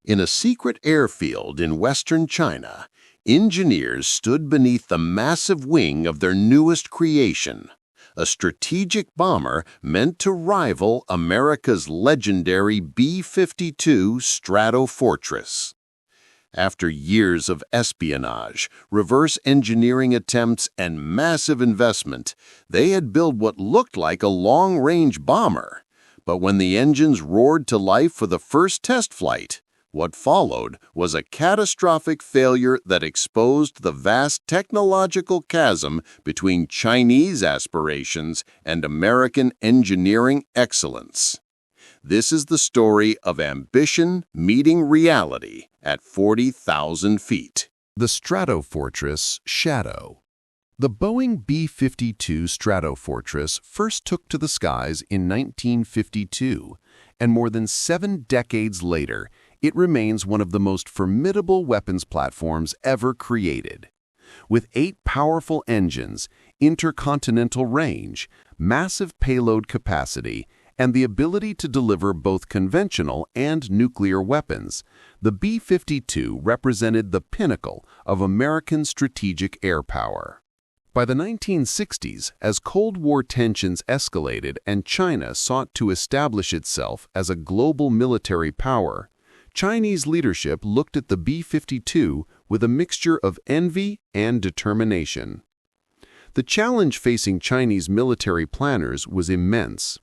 In a secret airfield in western China, engineers stood beneath the massive wing of their newest creation, a strategic bomber meant to rival America's legendary B-52 Stratofortress. After years of espionage, reverse engineering attempts, and massive investment, they had built what looked like a long-range bomber. But when the engines roared to life for the first test flight, what followed was a catastrophic failure that exposed the vast technological chasm between Chinese aspirations and American engineering excellence. This is the story of ambition meeting reality at 40,000 feet. The Stratofortress Shadow. The Boeing B-52 Stratofortress first took to the skies in 1952, and more than 7 decades later, it remains one of the most formidable weapons platforms ever created. With 8 powerful engines, intercontinental range, massive payload capacity, and the ability to deliver both conventional and nuclear weapons, the B-52 represented the pinnacle of American strategic air power. By the 1960s, as Cold War tensions escalated and China sought to establish itself as a global military power, Chinese leadership looked at the B-52 with a mixture of envy and determination. The challenge facing Chinese military planners was immense.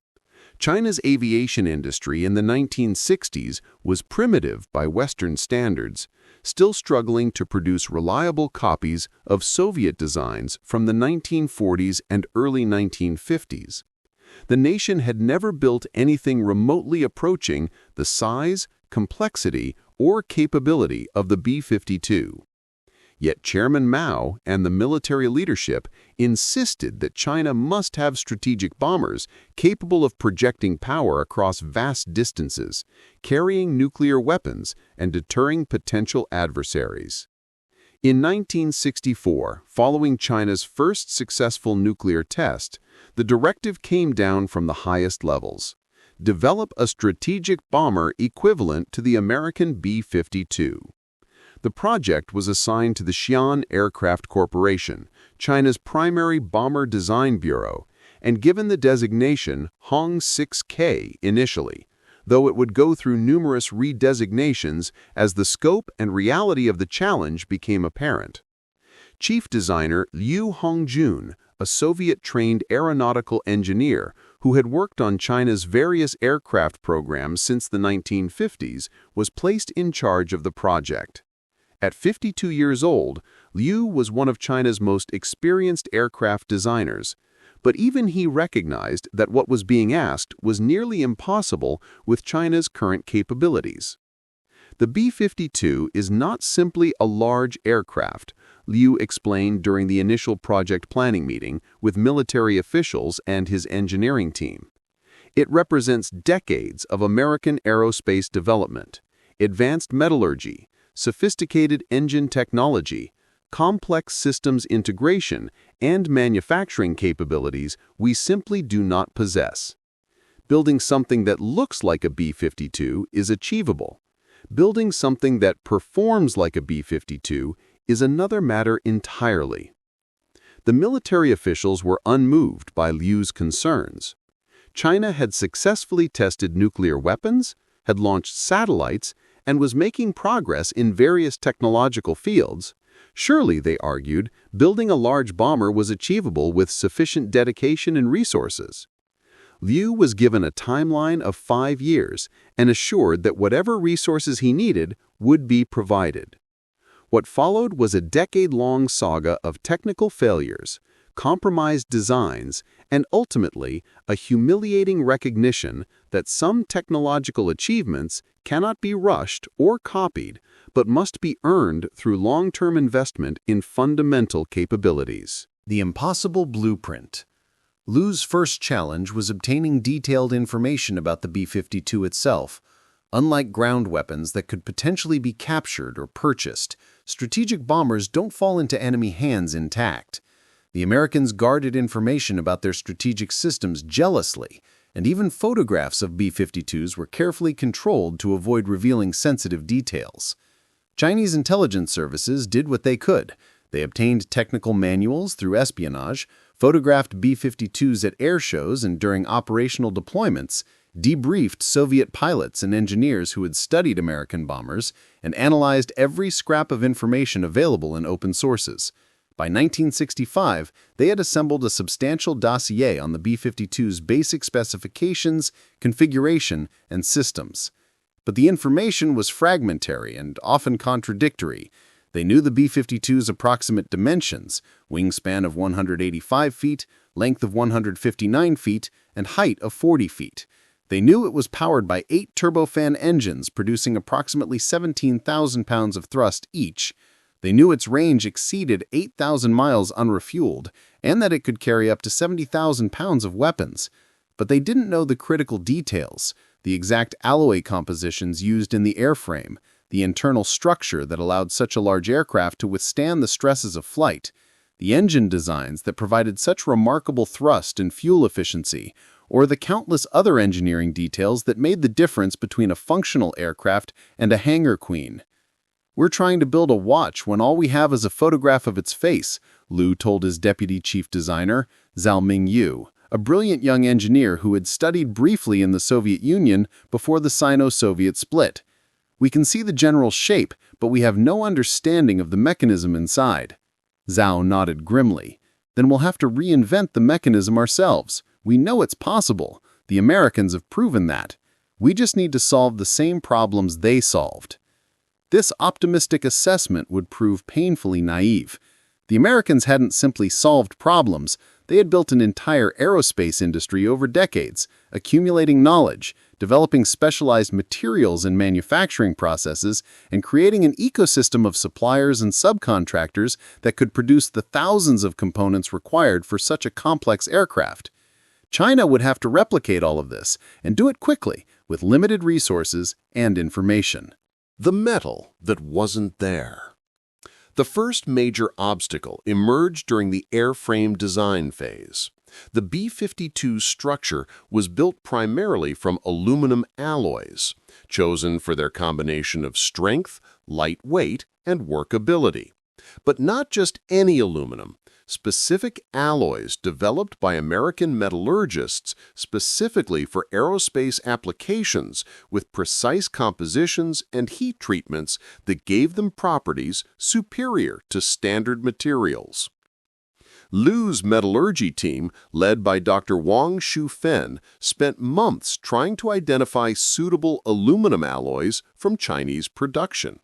China's aviation industry in the 1960s was primitive by Western standards, still struggling to produce reliable copies of Soviet designs from the 1940s and early 1950s. The nation had never built anything remotely approaching the size, complexity, or capability of the B-52. Yet Chairman Mao and the military leadership insisted that China must have strategic bombers capable of projecting power across vast distances, carrying nuclear weapons, and deterring potential adversaries. In 1964, following China's first successful nuclear test, the directive came down from the highest levels: develop a strategic bomber equivalent to the American B-52. The project was assigned to the Xi'an Aircraft Corporation, China's primary bomber design bureau, and given the designation Hong 6K initially, though it would go through numerous redesignations as the scope and reality of the challenge became apparent. Chief designer Liu Hongjun, a Soviet-trained aeronautical engineer who had worked on China's various aircraft programs since the 1950s, was placed in charge of the project. At 52 years old, Liu was one of China's most experienced aircraft designers, but even he recognized that what was being asked was nearly impossible with China's current capabilities. The B-52 is not simply a large aircraft, Liu explained during the initial project planning meeting with military officials and his engineering team. It represents decades of American aerospace development, advanced metallurgy, sophisticated engine technology, complex systems integration, and manufacturing capabilities we simply do not possess. Building something that looks like a B-52 is achievable. Building something that performs like a B-52 is another matter entirely. The military officials were unmoved by Liu's concerns. China had successfully tested nuclear weapons, had launched satellites, and was making progress in various technological fields. Surely, they argued, building a large bomber was achievable with sufficient dedication and resources. Liu was given a timeline of 5 years and assured that whatever resources he needed would be provided. What followed was a decade-long saga of technical failures, compromised designs, and ultimately a humiliating recognition that some technological achievements cannot be rushed or copied, but must be earned through long-term investment in fundamental capabilities. The impossible blueprint. Liu's first challenge was obtaining detailed information about the B-52 itself. Unlike ground weapons that could potentially be captured or purchased, strategic bombers don't fall into enemy hands intact. The Americans guarded information about their strategic systems jealously, and even photographs of B-52s were carefully controlled to avoid revealing sensitive details. Chinese intelligence services did what they could. They obtained technical manuals through espionage, photographed B-52s at air shows and during operational deployments, debriefed Soviet pilots and engineers who had studied American bombers, and analyzed every scrap of information available in open sources. By 1965, they had assembled a substantial dossier on the B-52's basic specifications, configuration, and systems. But the information was fragmentary and often contradictory. They knew the B-52's approximate dimensions, wingspan of 185 feet, length of 159 feet, and height of 40 feet. They knew it was powered by 8 turbofan engines producing approximately 17,000 pounds of thrust each. They knew its range exceeded 8,000 miles unrefueled, and that it could carry up to 70,000 pounds of weapons. But they didn't know the critical details, the exact alloy compositions used in the airframe, the internal structure that allowed such a large aircraft to withstand the stresses of flight, the engine designs that provided such remarkable thrust and fuel efficiency, or the countless other engineering details that made the difference between a functional aircraft and a hangar queen. "We're trying to build a watch when all we have is a photograph of its face," Liu told his deputy chief designer, Zhao Mingyu, a brilliant young engineer who had studied briefly in the Soviet Union before the Sino-Soviet split. "We can see the general shape, but we have no understanding of the mechanism inside." Zhao nodded grimly. "Then we'll have to reinvent the mechanism ourselves. We know it's possible. The Americans have proven that. We just need to solve the same problems they solved." This optimistic assessment would prove painfully naive. The Americans hadn't simply solved problems, they had built an entire aerospace industry over decades, accumulating knowledge, developing specialized materials and manufacturing processes, and creating an ecosystem of suppliers and subcontractors that could produce the thousands of components required for such a complex aircraft. China would have to replicate all of this, and do it quickly, with limited resources and information. The metal that wasn't there. The first major obstacle emerged during the airframe design phase. The B-52 structure was built primarily from aluminum alloys, chosen for their combination of strength, lightweight, and workability. But not just any aluminum. Specific alloys developed by American metallurgists specifically for aerospace applications with precise compositions and heat treatments that gave them properties superior to standard materials. Liu's metallurgy team, led by Dr. Wang Shufen, spent months trying to identify suitable aluminum alloys from Chinese production.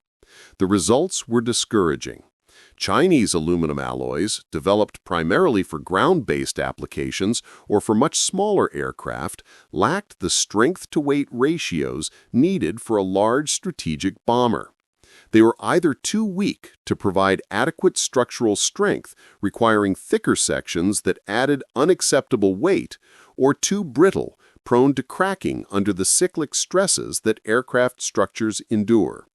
The results were discouraging. Chinese aluminum alloys, developed primarily for ground-based applications or for much smaller aircraft, lacked the strength-to-weight ratios needed for a large strategic bomber. They were either too weak to provide adequate structural strength, requiring thicker sections that added unacceptable weight, or too brittle, prone to cracking under the cyclic stresses that aircraft structures endure.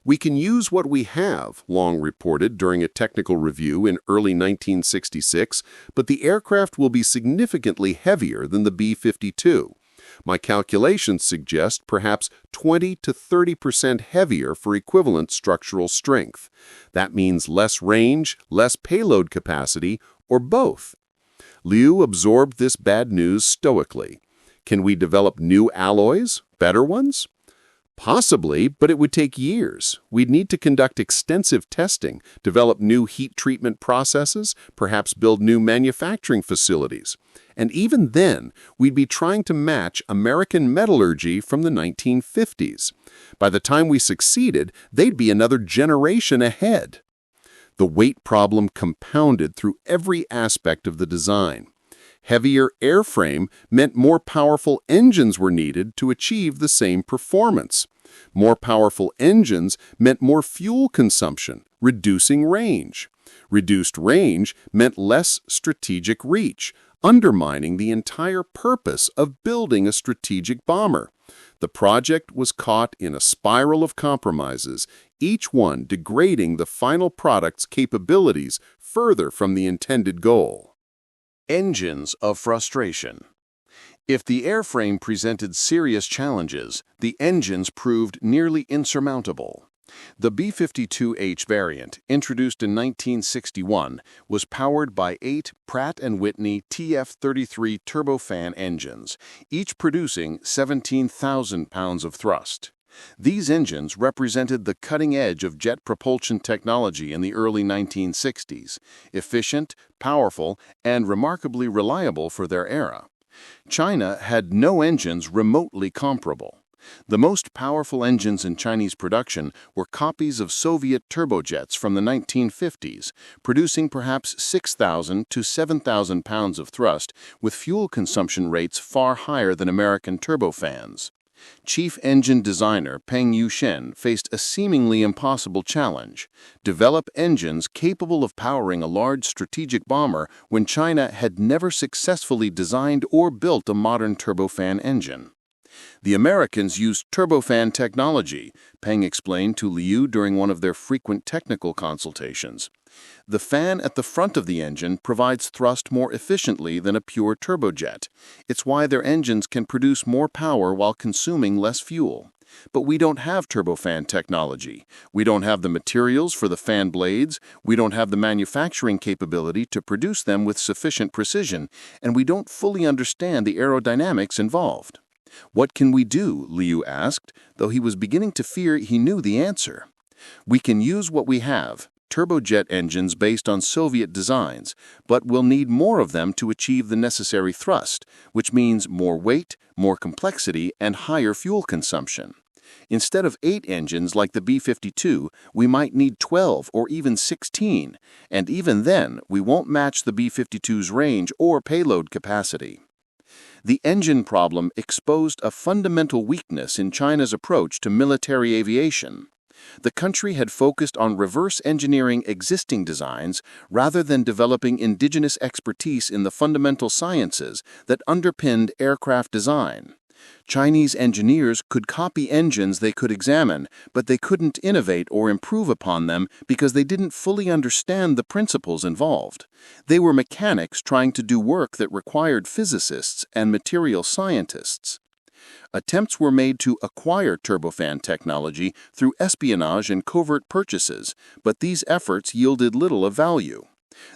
"We can use what we have," Long reported during a technical review in early 1966, "but the aircraft will be significantly heavier than the B-52. My calculations suggest perhaps 20 to 30% heavier for equivalent structural strength. That means less range, less payload capacity, or both." Liu absorbed this bad news stoically. "Can we develop new alloys, better ones?" "Possibly, but it would take years. We'd need to conduct extensive testing, develop new heat treatment processes, perhaps build new manufacturing facilities. And even then, we'd be trying to match American metallurgy from the 1950s. By the time we succeeded, they'd be another generation ahead." The weight problem compounded through every aspect of the design. Heavier airframe meant more powerful engines were needed to achieve the same performance. More powerful engines meant more fuel consumption, reducing range. Reduced range meant less strategic reach, undermining the entire purpose of building a strategic bomber. The project was caught in a spiral of compromises, each one degrading the final product's capabilities further from the intended goal. Engines of frustration. If the airframe presented serious challenges, the engines proved nearly insurmountable. The B-52H variant, introduced in 1961, was powered by 8 Pratt & Whitney TF-33 turbofan engines, each producing 17,000 pounds of thrust. These engines represented the cutting edge of jet propulsion technology in the early 1960s, efficient, powerful, and remarkably reliable for their era. China had no engines remotely comparable. The most powerful engines in Chinese production were copies of Soviet turbojets from the 1950s, producing perhaps 6,000 to 7,000 pounds of thrust, with fuel consumption rates far higher than American turbofans. Chief engine designer Peng Yushen faced a seemingly impossible challenge: develop engines capable of powering a large strategic bomber when China had never successfully designed or built a modern turbofan engine. The Americans used turbofan technology, Peng explained to Liu during one of their frequent technical consultations. The fan at the front of the engine provides thrust more efficiently than a pure turbojet. It's why their engines can produce more power while consuming less fuel. But we don't have turbofan technology. We don't have the materials for the fan blades, we don't have the manufacturing capability to produce them with sufficient precision, and we don't fully understand the aerodynamics involved. What can we do? Liu asked, though he was beginning to fear he knew the answer. We can use what we have, turbojet engines based on Soviet designs, but we'll need more of them to achieve the necessary thrust, which means more weight, more complexity, and higher fuel consumption. Instead of 8 engines like the B-52, we might need 12 or even 16, and even then, we won't match the B-52's range or payload capacity. The engine problem exposed a fundamental weakness in China's approach to military aviation. The country had focused on reverse engineering existing designs rather than developing indigenous expertise in the fundamental sciences that underpinned aircraft design. Chinese engineers could copy engines they could examine, but they couldn't innovate or improve upon them because they didn't fully understand the principles involved. They were mechanics trying to do work that required physicists and material scientists. Attempts were made to acquire turbofan technology through espionage and covert purchases, but these efforts yielded little of value.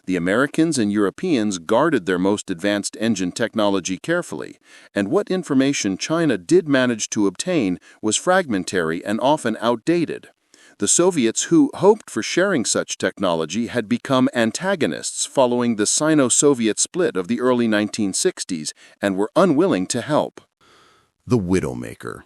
The Americans and Europeans guarded their most advanced engine technology carefully, and what information China did manage to obtain was fragmentary and often outdated. The Soviets, who hoped for sharing such technology, had become antagonists following the Sino-Soviet split of the early 1960s and were unwilling to help. The Widowmaker.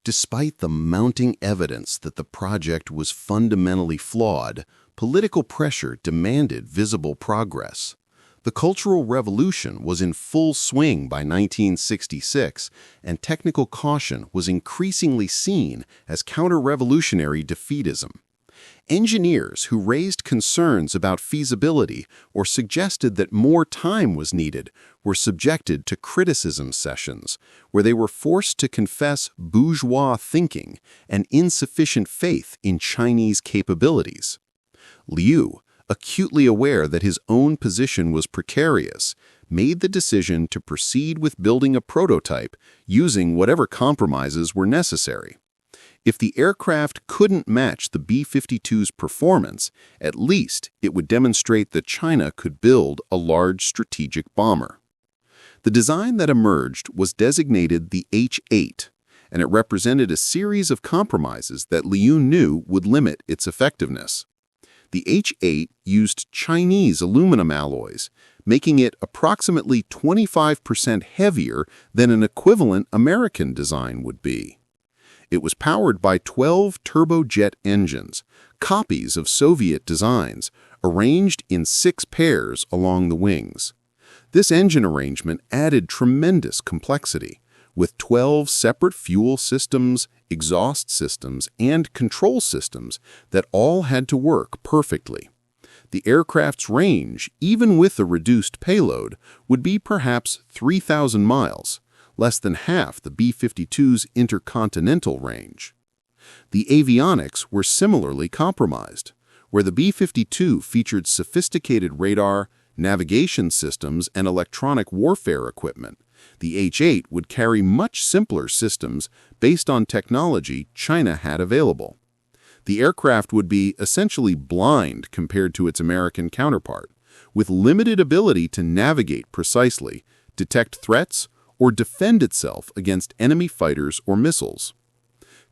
Despite the mounting evidence that the project was fundamentally flawed, political pressure demanded visible progress. The Cultural Revolution was in full swing by 1966, and technical caution was increasingly seen as counter-revolutionary defeatism. Engineers who raised concerns about feasibility or suggested that more time was needed were subjected to criticism sessions, where they were forced to confess bourgeois thinking and insufficient faith in Chinese capabilities. Liu, acutely aware that his own position was precarious, made the decision to proceed with building a prototype using whatever compromises were necessary. If the aircraft couldn't match the B-52's performance, at least it would demonstrate that China could build a large strategic bomber. The design that emerged was designated the H-8, and it represented a series of compromises that Liu knew would limit its effectiveness. The H-8 used Chinese aluminum alloys, making it approximately 25% heavier than an equivalent American design would be. It was powered by 12 turbojet engines, copies of Soviet designs, arranged in 6 pairs along the wings. This engine arrangement added tremendous complexity, with 12 separate fuel systems, exhaust systems, and control systems that all had to work perfectly. The aircraft's range, even with a reduced payload, would be perhaps 3,000 miles, less than half the B-52's intercontinental range. The avionics were similarly compromised, where the B-52 featured sophisticated radar, navigation systems, and electronic warfare equipment. The H-8 would carry much simpler systems based on technology China had available. The aircraft would be essentially blind compared to its American counterpart, with limited ability to navigate precisely, detect threats, or defend itself against enemy fighters or missiles.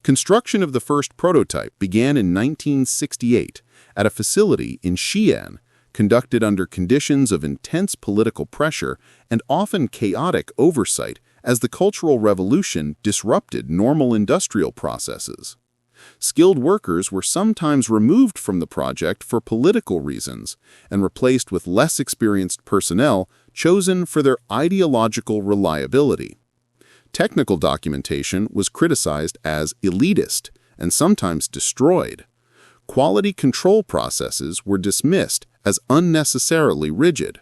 Construction of the first prototype began in 1968 at a facility in Xi'an, conducted under conditions of intense political pressure and often chaotic oversight as the Cultural Revolution disrupted normal industrial processes. Skilled workers were sometimes removed from the project for political reasons and replaced with less experienced personnel chosen for their ideological reliability. Technical documentation was criticized as elitist and sometimes destroyed. Quality control processes were dismissed as unnecessarily rigid.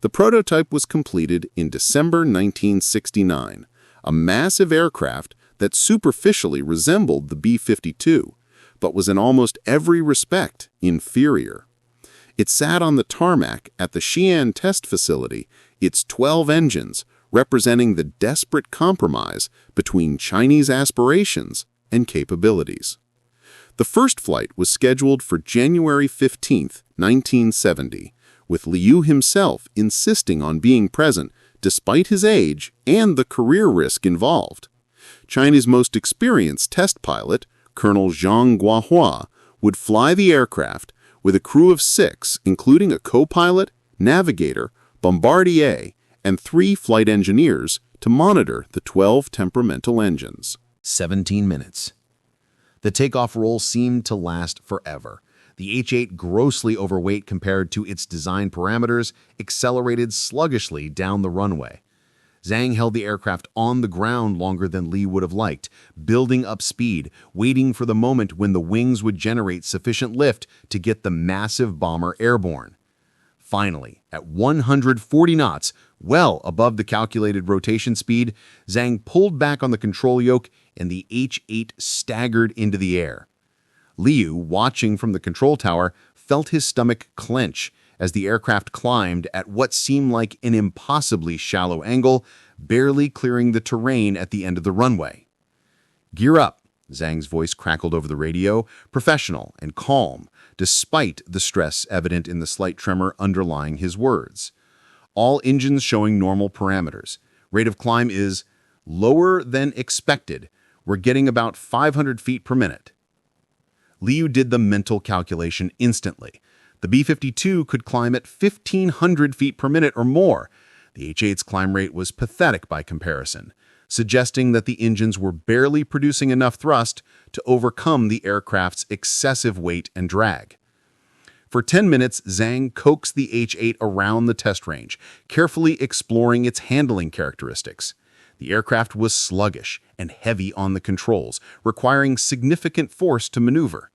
The prototype was completed in December 1969, a massive aircraft that superficially resembled the B-52, but was in almost every respect inferior. It sat on the tarmac at the Xi'an test facility, its 12 engines representing the desperate compromise between Chinese aspirations and capabilities. The first flight was scheduled for January 15, 1970, with Liu himself insisting on being present despite his age and the career risk involved. China's most experienced test pilot, Colonel Zhang Guohua, would fly the aircraft with a crew of 6, including a co-pilot, navigator, bombardier, and 3 flight engineers to monitor the 12 temperamental engines. 17 minutes. The takeoff roll seemed to last forever. The H-8, grossly overweight compared to its design parameters, accelerated sluggishly down the runway. Zhang held the aircraft on the ground longer than Li would have liked, building up speed, waiting for the moment when the wings would generate sufficient lift to get the massive bomber airborne. Finally, at 140 knots, well above the calculated rotation speed, Zhang pulled back on the control yoke and the H-8 staggered into the air. Liu, watching from the control tower, felt his stomach clench as the aircraft climbed at what seemed like an impossibly shallow angle, barely clearing the terrain at the end of the runway. "Gear up," Zhang's voice crackled over the radio, professional and calm, despite the stress evident in the slight tremor underlying his words. "All engines showing normal parameters. Rate of climb is lower than expected. We're getting about 500 feet per minute." Liu did the mental calculation instantly. The B-52 could climb at 1,500 feet per minute or more. The H-8's climb rate was pathetic by comparison, suggesting that the engines were barely producing enough thrust to overcome the aircraft's excessive weight and drag. For 10 minutes, Zhang coaxed the H-8 around the test range, carefully exploring its handling characteristics. The aircraft was sluggish and heavy on the controls, requiring significant force to maneuver.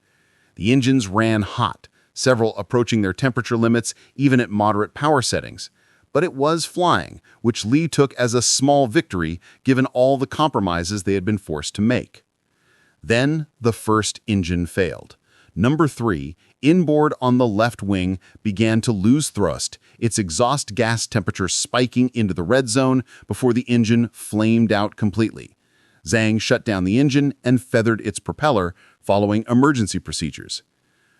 The engines ran hot, several approaching their temperature limits even at moderate power settings. But it was flying, which Li took as a small victory given all the compromises they had been forced to make. Then the first engine failed. Number 3, inboard on the left wing, began to lose thrust, its exhaust gas temperature spiking into the red zone before the engine flamed out completely. Zhang shut down the engine and feathered its propeller, following emergency procedures.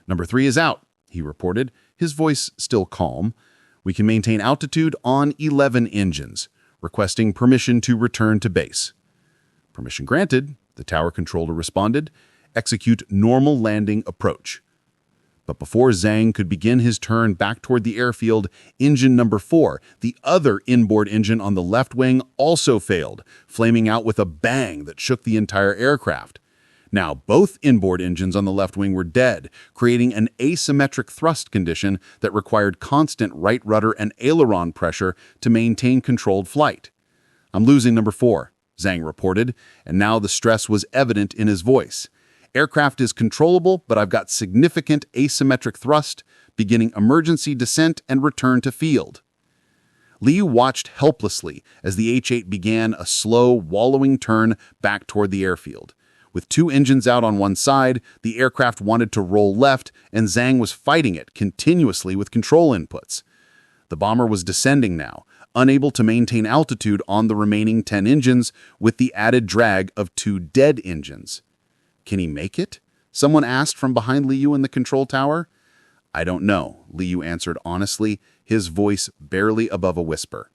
"Number 3 is out," he reported, his voice still calm. "We can maintain altitude on 11 engines, requesting permission to return to base." "Permission granted," the tower controller responded. "Execute normal landing approach." But before Zhang could begin his turn back toward the airfield, engine number 4, the other inboard engine on the left wing, also failed, flaming out with a bang that shook the entire aircraft. Now, both inboard engines on the left wing were dead, creating an asymmetric thrust condition that required constant right rudder and aileron pressure to maintain controlled flight. "I'm losing number 4, Zhang reported, and now the stress was evident in his voice. "Aircraft is controllable, but I've got significant asymmetric thrust, beginning emergency descent and return to field." Liu watched helplessly as the H-8 began a slow, wallowing turn back toward the airfield. With 2 engines out on one side, the aircraft wanted to roll left, and Zhang was fighting it continuously with control inputs. The bomber was descending now, unable to maintain altitude on the remaining 10 engines with the added drag of 2 dead engines. "Can he make it?" someone asked from behind Liu in the control tower. "I don't know," Liu answered honestly, his voice barely above a whisper.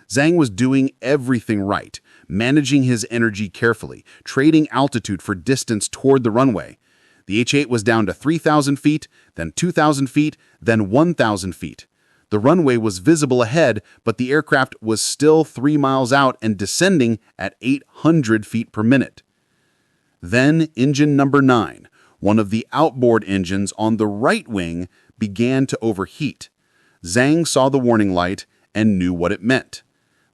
Zhang was doing everything right, managing his energy carefully, trading altitude for distance toward the runway. The H-8 was down to 3,000 feet, then 2,000 feet, then 1,000 feet. The runway was visible ahead, but the aircraft was still 3 miles out and descending at 800 feet per minute. Then engine number 9, one of the outboard engines on the right wing, began to overheat. Zhang saw the warning light and knew what it meant.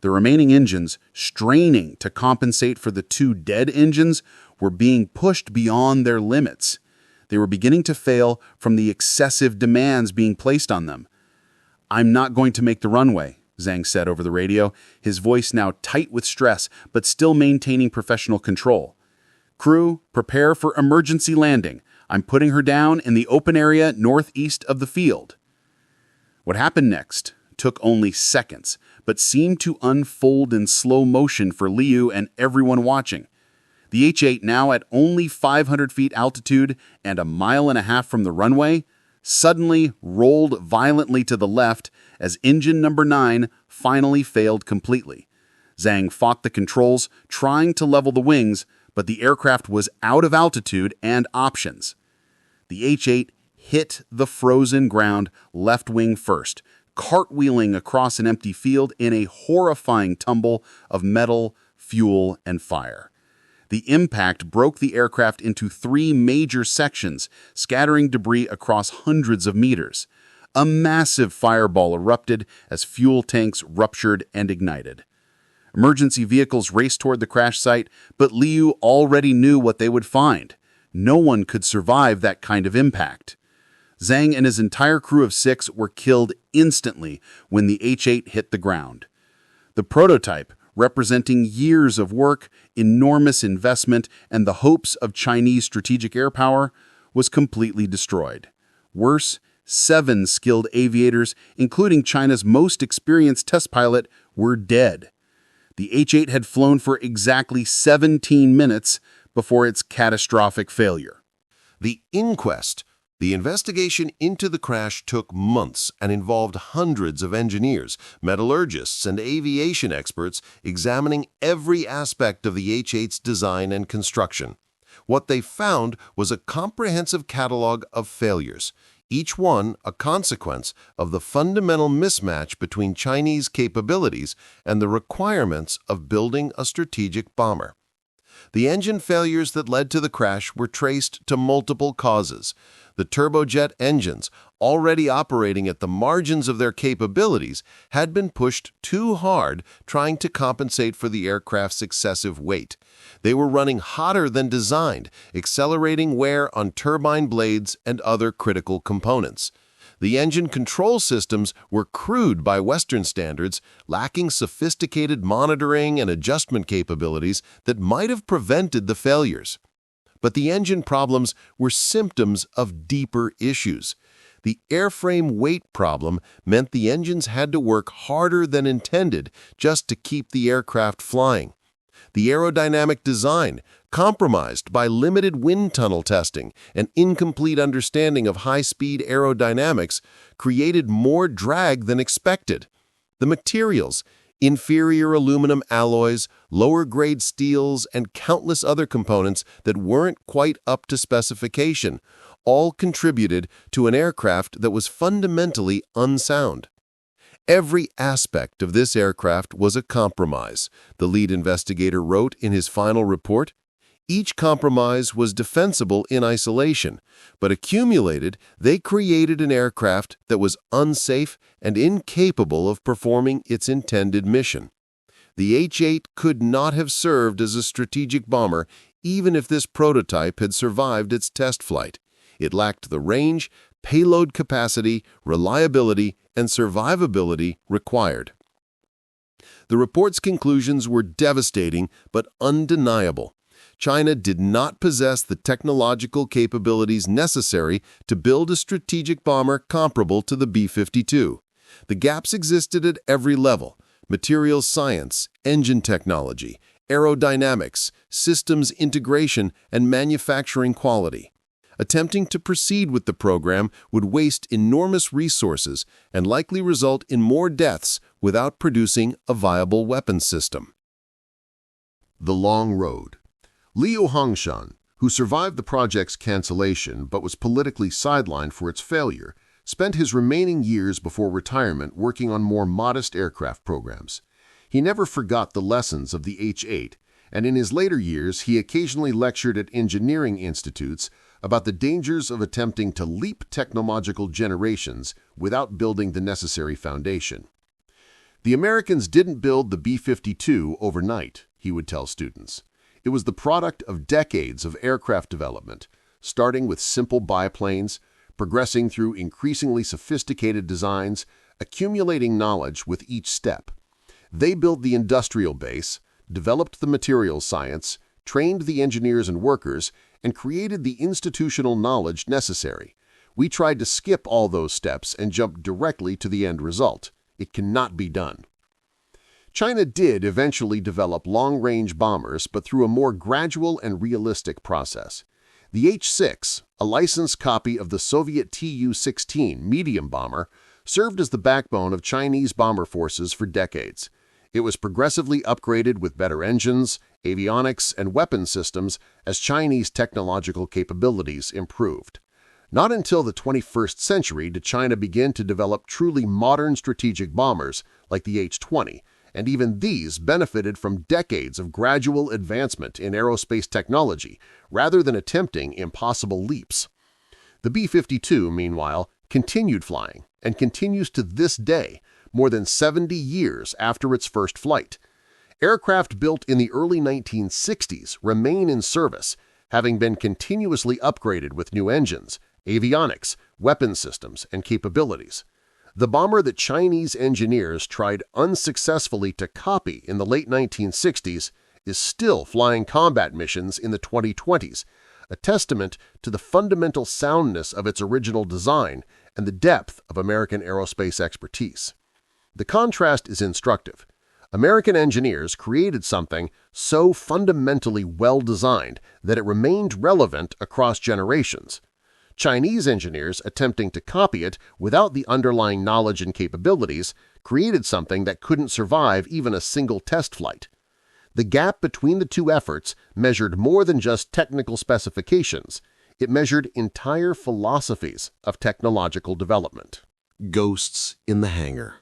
The remaining engines, straining to compensate for the 2 dead engines, were being pushed beyond their limits. They were beginning to fail from the excessive demands being placed on them. "I'm not going to make the runway," Zhang said over the radio, his voice now tight with stress, but still maintaining professional control. "Crew, prepare for emergency landing. I'm putting her down in the open area northeast of the field." What happened next took only seconds, but seemed to unfold in slow motion for Liu and everyone watching. The H-8, now at only 500 feet altitude and 1.5 miles from the runway, suddenly rolled violently to the left as engine number 9 finally failed completely. Zhang fought the controls, trying to level the wings, but the aircraft was out of altitude and options. The H-8 hit the frozen ground left wing first, cartwheeling across an empty field in a horrifying tumble of metal, fuel, and fire. The impact broke the aircraft into 3 major sections, scattering debris across hundreds of meters. A massive fireball erupted as fuel tanks ruptured and ignited. Emergency vehicles raced toward the crash site, but Liu already knew what they would find. No one could survive that kind of impact. Zhang and his entire crew of 6 were killed instantly when the H-8 hit the ground. The prototype, representing years of work, enormous investment, and the hopes of Chinese strategic air power, was completely destroyed. Worse, 7 skilled aviators, including China's most experienced test pilot, were dead. The H-8 had flown for exactly 17 minutes before its catastrophic failure. The inquest. The investigation into the crash took months and involved hundreds of engineers, metallurgists, and aviation experts examining every aspect of the H-8's design and construction. What they found was a comprehensive catalog of failures, each one a consequence of the fundamental mismatch between Chinese capabilities and the requirements of building a strategic bomber. The engine failures that led to the crash were traced to multiple causes. The turbojet engines, already operating at the margins of their capabilities, had been pushed too hard trying to compensate for the aircraft's excessive weight. They were running hotter than designed, accelerating wear on turbine blades and other critical components. The engine control systems were crude by Western standards, lacking sophisticated monitoring and adjustment capabilities that might have prevented the failures. But the engine problems were symptoms of deeper issues. The airframe weight problem meant the engines had to work harder than intended just to keep the aircraft flying. The aerodynamic design, compromised by limited wind tunnel testing and incomplete understanding of high-speed aerodynamics, created more drag than expected. The materials, inferior aluminum alloys, lower-grade steels, and countless other components that weren't quite up to specification, all contributed to an aircraft that was fundamentally unsound. Every aspect of this aircraft was a compromise, the lead investigator wrote in his final report. Each compromise was defensible in isolation, but accumulated, they created an aircraft that was unsafe and incapable of performing its intended mission. The H-8 could not have served as a strategic bomber even if this prototype had survived its test flight. It lacked the range, payload capacity, reliability, and survivability required. The report's conclusions were devastating but undeniable. China did not possess the technological capabilities necessary to build a strategic bomber comparable to the B-52. The gaps existed at every level: materials science, engine technology, aerodynamics, systems integration, and manufacturing quality. Attempting to proceed with the program would waste enormous resources and likely result in more deaths without producing a viable weapons system. The long road. Liu Hongshan, who survived the project's cancellation but was politically sidelined for its failure, spent his remaining years before retirement working on more modest aircraft programs. He never forgot the lessons of the H-8, and in his later years he occasionally lectured at engineering institutes about the dangers of attempting to leap technological generations without building the necessary foundation. The Americans didn't build the B-52 overnight, he would tell students. It was the product of decades of aircraft development, starting with simple biplanes, progressing through increasingly sophisticated designs, accumulating knowledge with each step. They built the industrial base, developed the materials science, trained the engineers and workers, and created the institutional knowledge necessary. We tried to skip all those steps and jump directly to the end result. It cannot be done. China did eventually develop long-range bombers, but through a more gradual and realistic process. The H-6, a licensed copy of the Soviet Tu-16 medium bomber, served as the backbone of Chinese bomber forces for decades. It was progressively upgraded with better engines, avionics, and weapon systems as Chinese technological capabilities improved. Not until the 21st century did China begin to develop truly modern strategic bombers like the H-20, and even these benefited from decades of gradual advancement in aerospace technology rather than attempting impossible leaps. The B-52, meanwhile, continued flying and continues to this day, more than 70 years after its first flight. Aircraft built in the early 1960s remain in service, having been continuously upgraded with new engines, avionics, weapon systems, and capabilities. The bomber that Chinese engineers tried unsuccessfully to copy in the late 1960s is still flying combat missions in the 2020s, a testament to the fundamental soundness of its original design and the depth of American aerospace expertise. The contrast is instructive. American engineers created something so fundamentally well-designed that it remained relevant across generations. Chinese engineers attempting to copy it without the underlying knowledge and capabilities created something that couldn't survive even a single test flight. The gap between the two efforts measured more than just technical specifications. It measured entire philosophies of technological development. Ghosts in the hangar.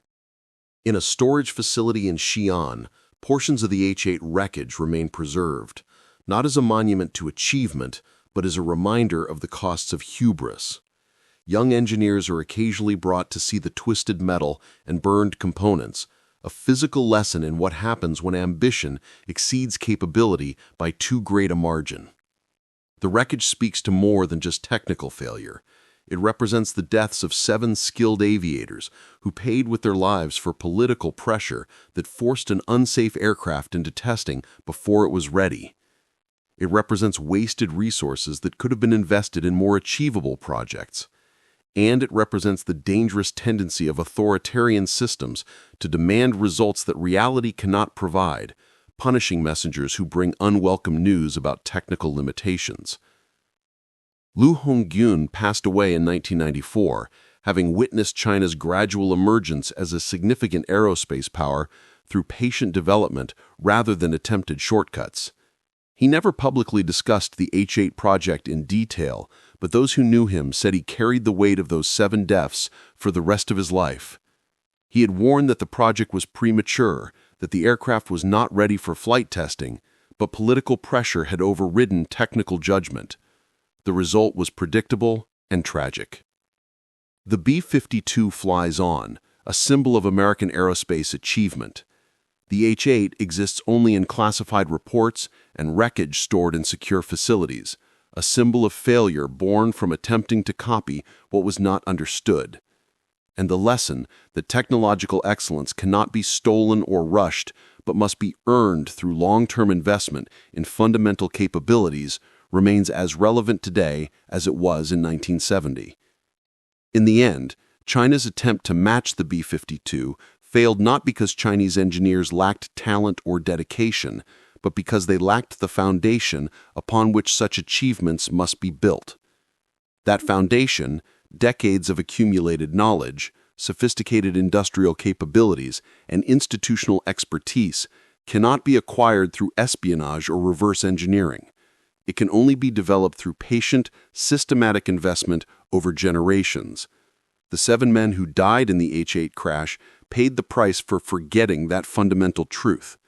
In a storage facility in Xi'an, portions of the H-8 wreckage remain preserved, not as a monument to achievement, but as a reminder of the costs of hubris. Young engineers are occasionally brought to see the twisted metal and burned components, a physical lesson in what happens when ambition exceeds capability by too great a margin. The wreckage speaks to more than just technical failure. It represents the deaths of 7 skilled aviators who paid with their lives for political pressure that forced an unsafe aircraft into testing before it was ready. It represents wasted resources that could have been invested in more achievable projects. And it represents the dangerous tendency of authoritarian systems to demand results that reality cannot provide, punishing messengers who bring unwelcome news about technical limitations. Lu Honggyun passed away in 1994, having witnessed China's gradual emergence as a significant aerospace power through patient development rather than attempted shortcuts. He never publicly discussed the H-8 project in detail, but those who knew him said he carried the weight of those 7 deaths for the rest of his life. He had warned that the project was premature, that the aircraft was not ready for flight testing, but political pressure had overridden technical judgment. The result was predictable and tragic. The B-52 flies on, a symbol of American aerospace achievement. The H-8 exists only in classified reports and wreckage stored in secure facilities, a symbol of failure born from attempting to copy what was not understood. And the lesson that technological excellence cannot be stolen or rushed, but must be earned through long-term investment in fundamental capabilities remains as relevant today as it was in 1970. In the end, China's attempt to match the B-52 failed not because Chinese engineers lacked talent or dedication, but because they lacked the foundation upon which such achievements must be built. That foundation, decades of accumulated knowledge, sophisticated industrial capabilities, and institutional expertise, cannot be acquired through espionage or reverse engineering. It can only be developed through patient, systematic investment over generations. The 7 men who died in the H-8 crash paid the price for forgetting that fundamental truth.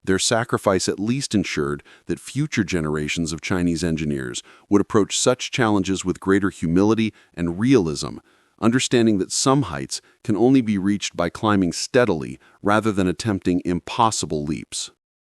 Their sacrifice at least ensured that future generations of Chinese engineers would approach such challenges with greater humility and realism, understanding that some heights can only be reached by climbing steadily rather than attempting impossible leaps.